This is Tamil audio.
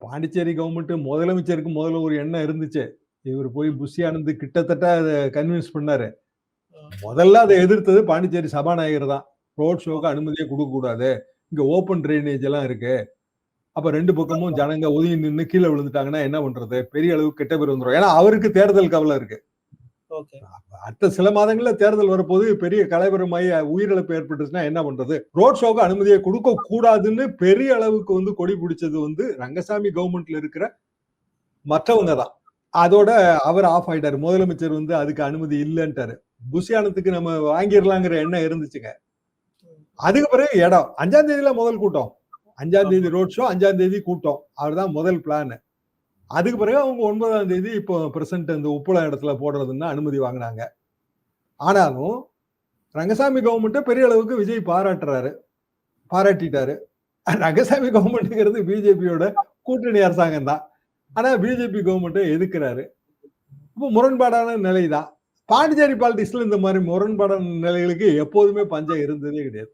பாண்டிச்சேரி கவர்மெண்ட் முதலமைச்சருக்கு முதல்ல ஒரு எண்ணம் இருந்துச்சு. இவர் போய் ம். புஷி ஆனந்த் கிட்டத்தட்ட அத கன்வின்ஸ் பண்ணாரு. ம். முதல்ல அத எதிர்த்தது பாண்டிச்சேரி சபாநாயகர் தான். ரோட் ஷோக்கு ஓகே. அனுமதியே குடுக்க கூடாது. இங்க ஓப்பன் ட்ரெயினேஜ் எல்லாம் இருக்கு. அப்ப 2 பக்கமும் ஜனங்க ஒதுங்கி நின்னு கீழ விழுந்துட்டாங்கன்னா என்ன பண்றது? பெரிய அளவுக்கு கெட்ட பேர் வந்துரும். ஏன்னா அவருக்கு தேர்தல் கவலை இருக்கு. ஓகே. அடுத்த சில மாதங்கள்ல தேர்தல் வரப்போது பெரிய கலவரமாயி உயிரிழப்பு ஏற்பட்டுச்சுன்னா என்ன பண்றது? ரோட் ஷோக்கு அனுமதியை குடுக்க கூடாதுன்னு பெரிய அளவுக்கு வந்து கொடி பிடிச்சது வந்து ரங்கசாமி கவர்மெண்ட்ல இருக்கிற மற்றவங்க தான். அதோட அவர் ஆஃப் ஆயிட்டாரு. முதலமைச்சர் வந்து அதுக்கு அனுமதி இல்லன்ட்டாரு. புஷியானத்துக்கு நம்ம வாங்கிரலாங்கிற எண்ணம் இருந்துச்சுங்க. அதுக்கு பிறகு இடம் 5ஆம் தேதியில முதல் கூட்டம். 5ஆம் தேதி ரோட் ஷோ, 5ஆம் தேதி கூட்டம். அதுதான் முதல் பிளான். அதுக்கு பிறகு அவங்க 9ஆம் தேதி இப்போ பிரசன்ட் அந்த உப்புளம் இடத்துல போடுறதுன்னு அனுமதி வாங்கினாங்க. ஆனாலும் ரங்கசாமி கவர்மெண்ட்ட பெரிய அளவுக்கு விஜய் பாராட்டிட்டாரு. ரங்கசாமி கவர்மெண்ட்ங்கிறது பிஜேபியோட கூட்டணி அரசாங்கம் தான். ஆனா பிஜேபி கவர்மெண்ட்டை எதிர்க்கிறாரு. இப்போ முரண்பாடான நிலைதான். பாண்டிச்சேரி பாலிடிக்ஸ்ல இந்த மாதிரி முரண்பாடான நிலைகளுக்கு எப்போதுமே பஞ்சம் இருந்ததே கிடையாது.